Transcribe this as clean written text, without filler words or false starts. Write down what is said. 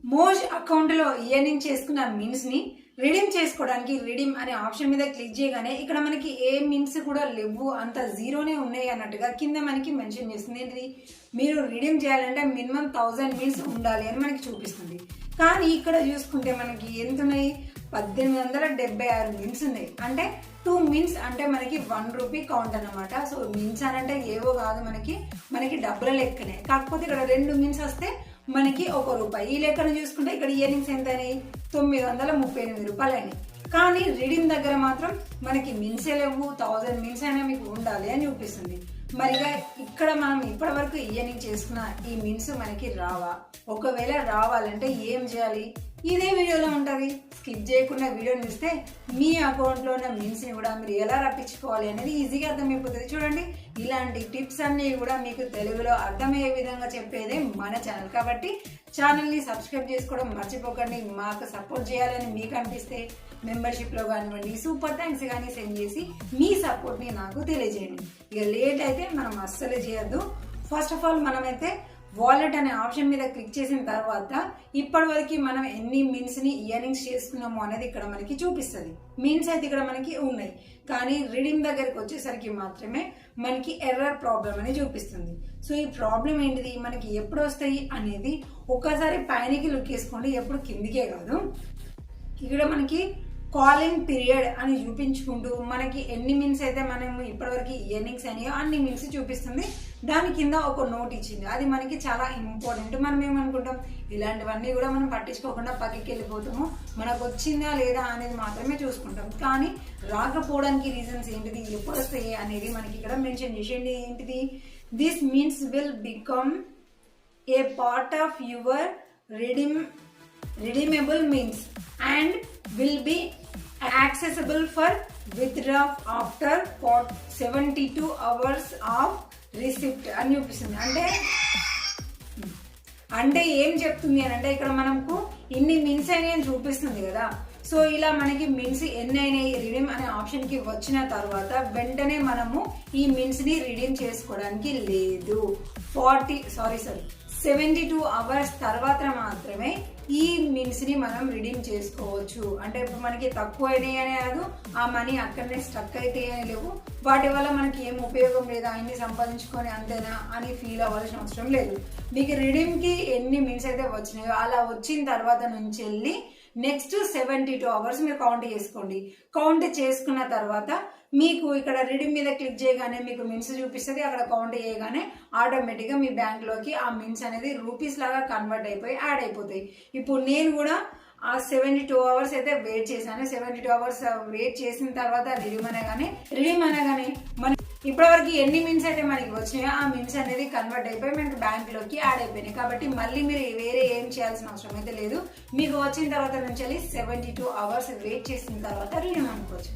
మోజ్ అకౌంట్లో ఇయర్నింగ్ చేసుకున్న మిన్స్ ని రిడీమ్ చేసుకోవడానికి రిడీమ్ అనే ఆప్షన్ మీద క్లిక్ చేయగానే ఇక్కడ మనకి ఏ మిన్స్ కూడా లేవు, అంత జీరోనే ఉన్నాయి అన్నట్టుగా కింద మనకి మెన్షన్ చేస్తుంది. ఏంటిది, మీరు రిడీమ్ చేయాలంటే మినిమం 1000 మిన్స్ ఉండాలి అని మనకి చూపిస్తుంది. కానీ ఇక్కడ చూసుకుంటే మనకి ఎంత ఉన్నాయి, 1876 మిన్స్ ఉన్నాయి. అంటే 2 మిన్స్ అంటే మనకి 1 రూపీ కౌంట్ అనమాట. సో మిన్స్ అని ఏవో కాదు, మనకి డబ్బుల లెక్కనే. కాకపోతే ఇక్కడ 2 మిన్స్ వస్తే మనకి 1 రూపాయి. ఈ లెక్కను చూసుకుంటే ఇక్కడ ఇయర్నింగ్స్ ఎంత అయినాయి, 938 రూపాయలు అయినాయి. కానీ రీడింగ్ దగ్గర మాత్రం మనకి మిన్సే లేవు, 1000 మిన్స్ అయినా మీకు ఉండాలి అని చూపిస్తుంది. మరిగా ఇక్కడ మనం ఇప్పటి వరకు ఇయర్నింగ్ చేసుకున్న ఈ మిన్స్ మనకి రావా? ఒకవేళ రావాలంటే ఏం చేయాలి, ఇదే వీడియోలో ఉంటుంది. స్కిప్ చేయకుండా వీడియోని చూస్తే మీ అకౌంట్లో ఉన్న మిన్స్ని కూడా మీరు ఎలా రప్పించుకోవాలి అనేది ఈజీగా అర్థమైపోతుంది. చూడండి, ఇలాంటి టిప్స్ అన్నీ కూడా మీకు తెలుగులో అర్థమయ్యే విధంగా చెప్పేదే మన ఛానల్. కాబట్టి ఛానల్ని సబ్స్క్రైబ్ చేసుకోవడం మర్చిపోకండి. మాకు సపోర్ట్ చేయాలని మీకు అనిపిస్తే మెంబర్షిప్లో కానివ్వండి, సూపర్ థ్యాంక్స్ కానీ సెండ్ చేసి మీ సపోర్ట్ని నాకు తెలియజేయండి. ఇక లేట్ అయితే మనం అస్సలే చేయొద్దు. ఫస్ట్ ఆఫ్ ఆల్ మనమైతే వాలెట్ అనే ఆప్షన్ మీద క్లిక్ చేసిన తర్వాత ఇప్పటి వరకు మనం ఎన్ని మిన్స్ ని ఇయర్నింగ్స్ చేసుకున్నాము అనేది ఇక్కడ మనకి చూపిస్తుంది. మిన్స్ అయితే ఇక్కడ మనకి ఉన్నాయి, కానీ రీడింగ్ దగ్గరికి వచ్చేసరికి మాత్రమే మనకి ఎర్రర్ ప్రాబ్లం అని చూపిస్తుంది. సో ఈ ప్రాబ్లం ఏంటిది, మనకి ఎప్పుడు వస్తాయి అనేది ఒక్కసారి పైనకి లుక్ వేసుకోండి, ఎప్పుడు కిందికే కాదు. ఇక్కడ మనకి కాలింగ్ పీరియడ్ అని చూపించుకుంటూ మనకి ఎన్ని మిన్స్ అయితే మనం ఇప్పటివరకు ఇయర్నింగ్స్ అయినాయో అన్ని మిన్స్ చూపిస్తుంది. దాని కింద ఒక నోట్ ఇచ్చింది, అది మనకి చాలా ఇంపార్టెంట్. మనం ఏమనుకుంటాం, ఇలాంటివన్నీ కూడా మనం పట్టించుకోకుండా పక్కకి వెళ్ళిపోతాము, మనకు వచ్చిందా లేదా అనేది మాత్రమే చూసుకుంటాం. కానీ రాకపోవడానికి రీజన్స్ ఏంటిది, ఎప్పుడు వస్తాయి అనేది మనకి ఇక్కడ మెన్షన్ చేసేయండి. ఏంటిది, this means will become a part of your redeemable means and will be accessible for withdraw after 72 hours of receipt అని చూపిస్తుంది. అంటే ఏం చెప్తుంది అని అంటే, ఇక్కడ మనకు ఇన్ని మిన్స్ అయినాయని చూపిస్తుంది కదా. సో ఇలా మనకి మిన్స్ ఎన్ని అయినాయి రిడీమ్ అనే ఆప్షన్ కి వచ్చిన తర్వాత వెంటనే మనము ఈ మిన్స్ ని రిడీమ్ చేసుకోవడానికి లేదు. 72 అవర్స్ తర్వాత మాత్రమే ఈ మిన్స్ ని మనం రిడీమ్ చేసుకోవచ్చు. అంటే ఇప్పుడు మనకి తక్కువ అయినాయి అనే కాదు, ఆ మనీ అక్కడనే స్టక్ అయితే అని లేవు, వాటి వల్ల మనకి ఏం ఉపయోగం లేదా, అన్ని సంపాదించుకొని అంతేనా అని ఫీల్ అవ్వాల్సిన అవసరం లేదు. మీకు రిడీమ్ కి ఎన్ని మిన్స్ అయితే వచ్చినాయో అలా వచ్చిన తర్వాత నుంచి వెళ్ళి నెక్స్ట్ 72 అవర్స్ మీరు కౌంట్ చేసుకోండి. కౌంట్ చేసుకున్న తర్వాత మీకు ఇక్కడ రిడీమ్ మీద క్లిక్ చేయగానే మీకు మిన్స్ చూపిస్తుంది. అక్కడ కౌంట్ చేయగానే ఆటోమేటిక్గా మీ బ్యాంక్లోకి ఆ మిన్స్ అనేది రూపీస్ లాగా కన్వర్ట్ అయిపోయి యాడ్ అయిపోతాయి. ఇప్పుడు నేను కూడా ఆ 72 అవర్స్ అయితే వెయిట్ చేశాను. 72 అవర్స్ వెయిట్ చేసిన తర్వాత రిడీమ్ అనగానే మన ఇప్పటివరకు ఎన్ని మిన్స్ అయితే మనకి వచ్చినాయో ఆ మిన్స్ అనేది కన్వర్ట్ అయిపోయి మనకి బ్యాంక్లోకి యాడ్ అయిపోయినాయి. కాబట్టి మళ్ళీ మీరు వేరే ఏం చేయాల్సిన అవసరం అయితే లేదు. మీకు వచ్చిన తర్వాత నుంచి 72 అవర్స్ వెయిట్ చేసిన తర్వాత రిడీమ్ అనుకోవచ్చు.